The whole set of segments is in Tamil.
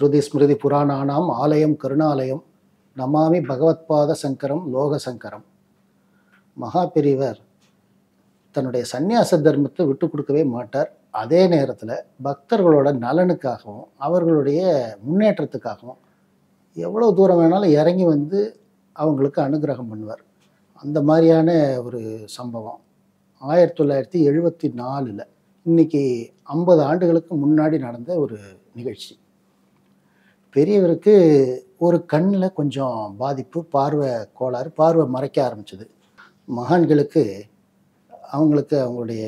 ஸ்ருதி ஸ்மிருதி புராணானாம் ஆலயம் கருணாலயம் நமாமி பகவத்பாத சங்கரம் லோக சங்கரம். மகா பெரியவர் தன்னுடைய சந்நியாச தர்மத்தை விட்டு கொடுக்கவே மாட்டார். அதே நேரத்தில் பக்தர்களோட நலனுக்காகவும் அவர்களுடைய முன்னேற்றத்துக்காகவும் எவ்வளோ தூரம் வேணாலும் இறங்கி வந்து அவங்களுக்கு அனுகிரகம் பண்ணுவார். அந்த மாதிரியான ஒரு சம்பவம் 1974 இன்னைக்கு 50 ஆண்டுகளுக்கு முன்னாடி நடந்த ஒரு நிகழ்ச்சி. பெரியவருக்கு ஒரு கண்ணில் கொஞ்சம் பாதிப்பு, பார்வை கோளாறு, பார்வை மறைக்க ஆரம்பிச்சது. மகான்களுக்கு அவங்களுடைய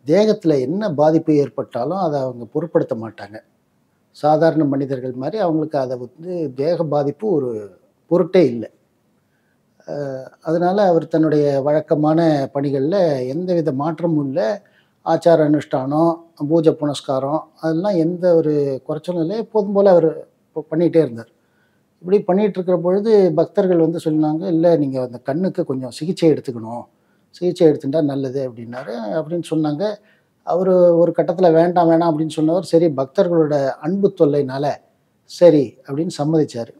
தேகத்தில் என்ன பாதிப்பு ஏற்பட்டாலும் அதை அவங்க பொருட்படுத்த மாட்டாங்க. சாதாரண மனிதர்கள் மாதிரி அவங்களுக்கு அதை வந்து தேக பாதிப்பு ஒரு பொருட்டே இல்லை. அதனால் அவர் தன்னுடைய வழக்கமான பணிகளில் எந்தவித மாற்றமும் இல்லை. ஆச்சார அனுஷ்டானம், பூஜை புனஸ்காரம் அதெல்லாம் எந்த ஒரு குறைச்சலும் இல்லை. எப்போதும் போல் அவர் பண்ணிகிட்டே இருந்தார். இப்படி பண்ணிகிட்ருக்கிற பொழுது பக்தர்கள் வந்து சொன்னாங்க, இல்லை நீங்கள் அந்த கண்ணுக்கு கொஞ்சம் சிகிச்சை எடுத்துக்கணும், சிகிச்சை எடுத்துட்டா நல்லது அப்படின்னாரு. அப்படின்னு சொன்னாங்க. அவர் ஒரு கட்டத்தில் வேண்டாம் வேணாம் அப்படின்னு சொன்னவர், சரி பக்தர்களோட அன்பு தொல்லைனால சரி அப்படின்னு சம்மதிச்சார்.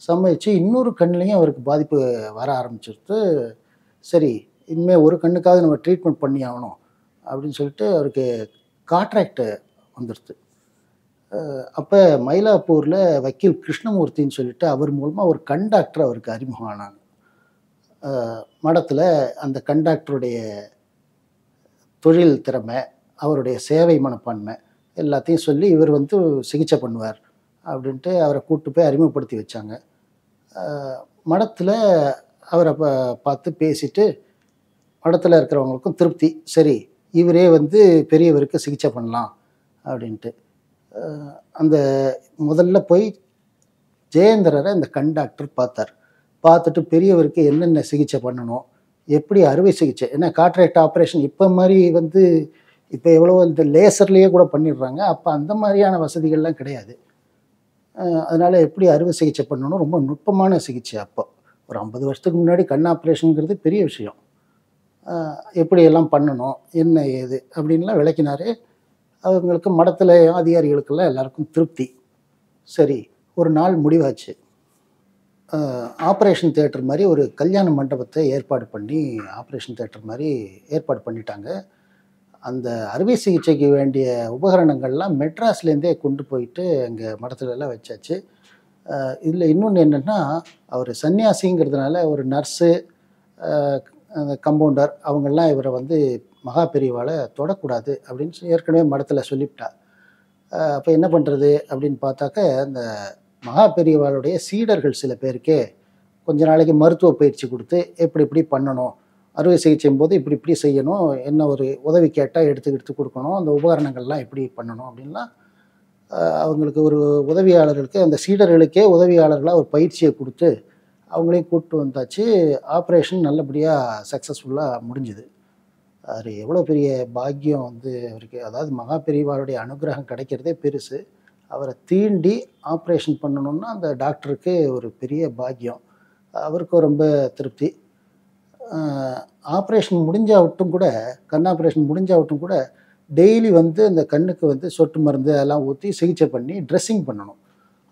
சம்மதிச்சு இன்னொரு கண்ணுலேயும் அவருக்கு பாதிப்பு வர ஆரம்பிச்சிருது. சரி இனிமேல் ஒரு கண்ணுக்காவது நம்ம ட்ரீட்மெண்ட் பண்ணி ஆகணும் அப்படின்னு சொல்லிட்டு அவருக்கு காட்ராக்ட் வந்துடுது. அப்போ மயிலாப்பூரில் வக்கீல் கிருஷ்ணமூர்த்தின்னு சொல்லிட்டு அவர் மூலமாக ஒரு கண் டாக்டர் அவருக்கு அறிமுகம் ஆனாங்க. மடத்தில் அந்த கண் டாக்டருடைய தொழில் திறமை, அவருடைய சேவை மனப்பான்மை எல்லாத்தையும் சொல்லி இவர் வந்து சிகிச்சை பண்ணுவார் அப்படின்ட்டு அவரை கூப்பிட்டு போய் அறிமுகப்படுத்தி வச்சாங்க. மடத்தில் அவரை பார்த்து பேசிட்டு மடத்தில் இருக்கிறவங்களுக்கும் திருப்தி, சரி இவரே வந்து பெரியவருக்கு சிகிச்சை பண்ணலாம் அப்படின்ட்டு. அந்த முதல்ல போய் ஜெயேந்திரரை இந்த கண் டாக்டர் பார்த்தார். பார்த்துட்டு பெரியவருக்கு என்னென்ன சிகிச்சை பண்ணணும், எப்படி அறுவை சிகிச்சை, ஏன்னா காட்ராக்ட் ஆப்ரேஷன் இப்போ மாதிரி வந்து இப்போ எவ்வளோ இந்த லேசர்லேயே கூட பண்ணிடுறாங்க. அப்போ அந்த மாதிரியான வசதிகள்லாம் கிடையாது. அதனால் எப்படி அறுவை சிகிச்சை பண்ணணும், ரொம்ப நுட்பமான சிகிச்சை. அப்போ ஒரு 50 வருஷத்துக்கு முன்னாடி கண் ஆப்ரேஷனுங்கிறது பெரிய விஷயம். எப்படியெல்லாம் பண்ணணும், என்ன ஏது அப்படின்லாம் விளக்கினார். அவங்களுக்கு மடத்தில் அதிகாரிகளுக்கெல்லாம் எல்லாருக்கும் திருப்தி. சரி ஒரு நாள் முடிவாச்சு. ஆப்ரேஷன் தியேட்டர் மாதிரி ஒரு கல்யாண மண்டபத்தை ஏற்பாடு பண்ணி ஆப்ரேஷன் தியேட்டர் மாதிரி ஏற்பாடு பண்ணிட்டாங்க. அந்த அறுவை சிகிச்சைக்கு வேண்டிய உபகரணங்கள்லாம் மெட்ராஸ்லேருந்தே கொண்டு போயிட்டு அங்கே மடத்துலலாம் வச்சாச்சு. இதில் இன்னொன்று என்னென்னா, அவர் சன்னியாசிங்கிறதுனால ஒரு நர்ஸு, அந்த கம்பவுண்டர் அவங்கெல்லாம் இவரை வந்து மகா பெரியவாளை தொடக்கூடாது அப்படின்னு ஏற்கனவே மடத்தில் சொல்லிவிட்டா. அப்போ என்ன பண்ணுறது அப்படின்னு பார்த்தாக்க, அந்த மகா பெரியவாளுடைய சீடர்கள் சில பேருக்கே கொஞ்ச நாளைக்கு மருத்துவ பயிற்சி கொடுத்து எப்படி இப்படி பண்ணணும், அறுவை சிகிச்சையும் போது இப்படி இப்படி செய்யணும், என்ன ஒரு உதவி கேட்டால் எடுத்து கொடுக்கணும், அந்த உபகரணங்கள்லாம் எப்படி பண்ணணும் அப்படின்லாம் அவங்களுக்கு ஒரு உதவியாளர்களுக்கு, அந்த சீடர்களுக்கே உதவியாளர்களாக ஒரு பயிற்சியை கொடுத்து அவங்களையும் கூப்பிட்டு வந்தாச்சு. ஆப்ரேஷன் நல்லபடியாக சக்ஸஸ்ஃபுல்லாக முடிஞ்சுது. அது எவ்வளோ பெரிய பாக்கியம் வந்து அவருக்கு, அதாவது மகா பெரியவாளுடைய அனுகிரகம் கிடைக்கிறதே பெருசு. அவரை தீண்டி ஆப்ரேஷன் பண்ணணுன்னா அந்த டாக்டருக்கு ஒரு பெரிய பாக்கியம். அவருக்கும் ரொம்ப திருப்தி. ஆப்ரேஷன் முடிஞ்சாவட்டும் கூட, கண் ஆப்ரேஷன் முடிஞ்சாவட்டும் கூட டெய்லி வந்து அந்த கண்ணுக்கு வந்து சொட்டு மருந்து அதெல்லாம் ஊற்றி சிகிச்சை பண்ணி ட்ரெஸ்ஸிங் பண்ணணும்.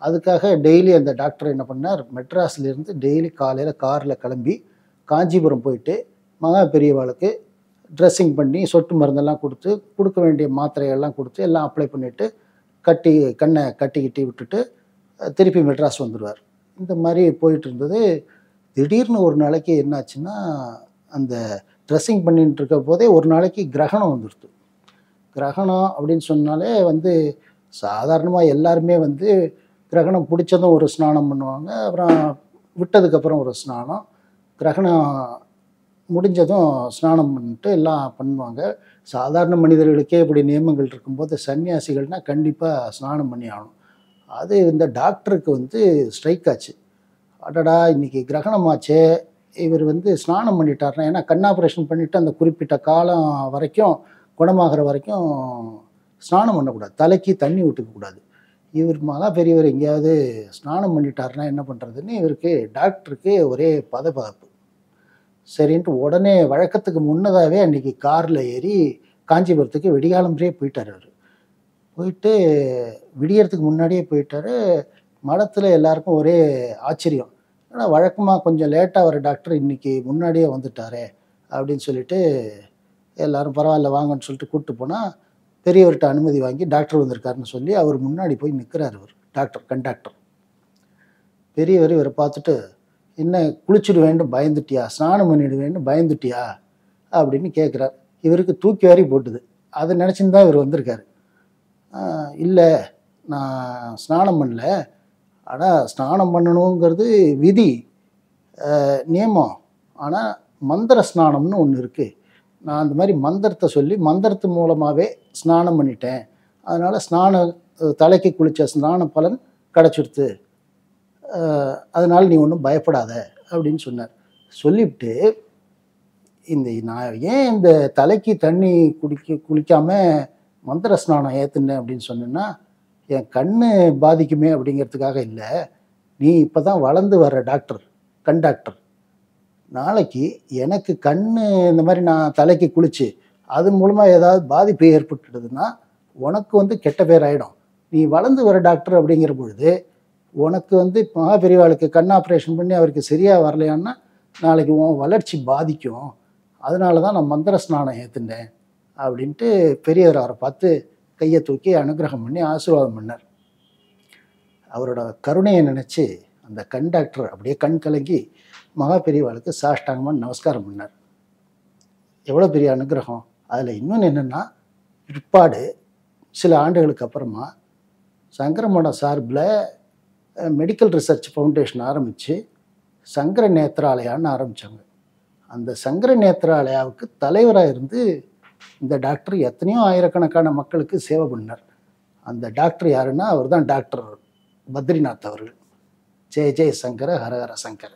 அதுக்காக டெய்லி அந்த டாக்டர் என்ன பண்ணார், மெட்ராஸ்லேருந்து டெய்லி காலையில் காரில் கிளம்பி காஞ்சிபுரம் போயிட்டு மகா பெரியவாளுக்கு ட்ரெஸ்ஸிங் பண்ணி சொட்டு மருந்தெல்லாம் கொடுக்க வேண்டிய மாத்திரைகள்லாம் கொடுத்து எல்லாம் அப்ளை பண்ணிவிட்டு கண்ணை கட்டி விட்டுட்டு திருப்பி மெட்ராஸ் வந்துடுவார். இந்த மாதிரி போயிட்டு இருந்தது. திடீர்னு ஒரு நாளைக்கு என்னாச்சுன்னா, அந்த ட்ரெஸ்ஸிங் பண்ணிட்டு இருக்க போதே ஒரு நாளைக்கு கிரகணம் வந்துடுது. கிரகணம் அப்படின்னு சொன்னாலே வந்து சாதாரணமாக எல்லாருமே வந்து கிரகணம் பிடிச்சதும் ஒரு ஸ்நானம் பண்ணுவாங்க, அப்புறம் விட்டதுக்கப்புறம் ஒரு ஸ்நானம், கிரகணம் முடிஞ்சதும் ஸ்நானம் பண்ணிட்டு எல்லாம் பண்ணுவாங்க. சாதாரண மனிதர்களுக்கே இப்படி நியமங்கள் இருக்கும்போது சன்னியாசிகள்னால் கண்டிப்பாக ஸ்நானம் பண்ணி ஆகணும். அது இந்த டாக்டருக்கு வந்து ஸ்ட்ரைக் ஆச்சு. அடடா இன்றைக்கி கிரகணமாச்சே, இவர் வந்து ஸ்நானம் பண்ணிட்டார்னா, ஏன்னா கண் ஆப்ரேஷன் பண்ணிவிட்டு அந்த குறிப்பிட்ட காலம் வரைக்கும் குணமாகிற வரைக்கும் ஸ்நானம் பண்ணக்கூடாது, தலைக்கு தண்ணி விட்டுக்கக்கூடாது. இவர் மகா பெரியவர் எங்கேயாவது ஸ்நானம் பண்ணிட்டார்னா என்ன பண்ணுறதுன்னு இவருக்கு டாக்டருக்கு ஒரே பதபதப்பு. சரின்ட்டு உடனே வழக்கத்துக்கு முன்னதாகவே அன்றைக்கி காரில் ஏறி காஞ்சிபுரத்துக்கு வெடிகாலம்பரே போயிட்டார். அவர் போயிட்டு விடியறதுக்கு முன்னாடியே போயிட்டாரு. மடத்துல எல்லாருக்கும் ஒரே ஆச்சரியம். ஆனா வழக்கமாக கொஞ்சம் லேட்டாக வர டாக்டர் இன்னைக்கு முன்னாடியே வந்துட்டாரே அப்படின்னு சொல்லிட்டு எல்லாரும் பரவாயில்ல வாங்கன்னு சொல்லிட்டு கூப்பிட்டு போனால் பெரியவர்கிட்ட அனுமதி வாங்கி டாக்டர் வந்திருக்காருன்னு சொல்லி அவர் முன்னாடி போய் நிற்கிறார். இவர் டாக்டர் கண்டாக்டர் பெரியவர் இவரை பார்த்துட்டு, என்ன குளிச்சுடுவேன்னு பயந்துட்டியா, ஸ்நானம் பண்ணிடுவேன்னு பயந்துட்டியா அப்படின்னு கேட்குறார். இவருக்கு தூக்கி வாரி போட்டுது. அதை நினச்சின்னு தான் இவர் வந்திருக்காரு. இல்லை, நான் ஸ்நானம் பண்ணல, ஆனால் ஸ்நானம் பண்ணணுங்கிறது விதி, நியமம். ஆனால் மந்திர ஸ்நானம்னு ஒன்று இருக்குது. நான் அந்த மாதிரி மந்திரத்தை சொல்லி மந்திரத்து மூலமாகவே ஸ்நானம் பண்ணிட்டேன். அதனால் தலைக்கு குளித்த ஸ்நான பலன் கிடச்சிடுத்து. அதனால் நீ ஒன்றும் பயப்படாத அப்படின்னு சொன்னார். சொல்லிவிட்டு நான் ஏன் இந்த தலைக்கு தண்ணி குளிக்காமல் மந்திர ஸ்நானம் ஏற்றுனேன் அப்படின்னு சொன்னேன்னா, என் கண் பாதிக்குமே அப்படிங்கிறதுக்காக இல்லை. நீ இப்போ தான் வளர்ந்து வர்ற டாக்டர், கண் டாக்டர். நாளைக்கு எனக்கு கண் இந்த மாதிரி நான் தலைக்கு குளித்து அது மூலமாக ஏதாவது பாதிப்பு ஏற்பட்டுடுதுன்னா உனக்கு கெட்ட பேர் ஆகிடும். நீ வளர்ந்து வர டாக்டர் அப்படிங்கிற பொழுது உனக்கு பெரியவாளுக்கு கண் ஆப்ரேஷன் பண்ணி அவருக்கு சரியாக வரலையான்னா நாளைக்கு உன் வளர்ச்சி பாதிக்கும். அதனால தான் நான் மந்திர ஸ்நானம் ஏற்றுனேன் அப்படின்ட்டு பெரியவர் அவரை பார்த்து கையை தூக்கி அனுகிரகம் பண்ணி ஆசீர்வாதம் பண்ணார். அவரோட கருணையை நினச்சி அந்த கண் டாக்டர் அப்படியே கண் கலங்கி மகா பெரியவாளுக்கு சாஷ்டாங்கமாக நமஸ்காரம் பண்ணார். எவ்வளோ பெரிய அனுகிரகம்! அதில் இன்னொன்று என்னென்னா, பிற்பாடு சில ஆண்டுகளுக்கு அப்புறமா சங்கர மடம் சார்பில் மெடிக்கல் ரிசர்ச் ஃபவுண்டேஷன் ஆரம்பித்து சங்கர நேத்ராலயான்னு ஆரம்பித்தாங்க. அந்த சங்கர நேத்ராலயாவுக்கு தலைவராக இருந்து இந்த டாக்டர் எத்தனையோ ஆயிரக்கணக்கான மக்களுக்கு சேவை பண்ணார். அந்த டாக்டர் யாருன்னா அவர் தான் டாக்டர் பத்ரிநாத் அவர்கள். ஜெய ஜெய சங்கர ஹர ஹர சங்கர.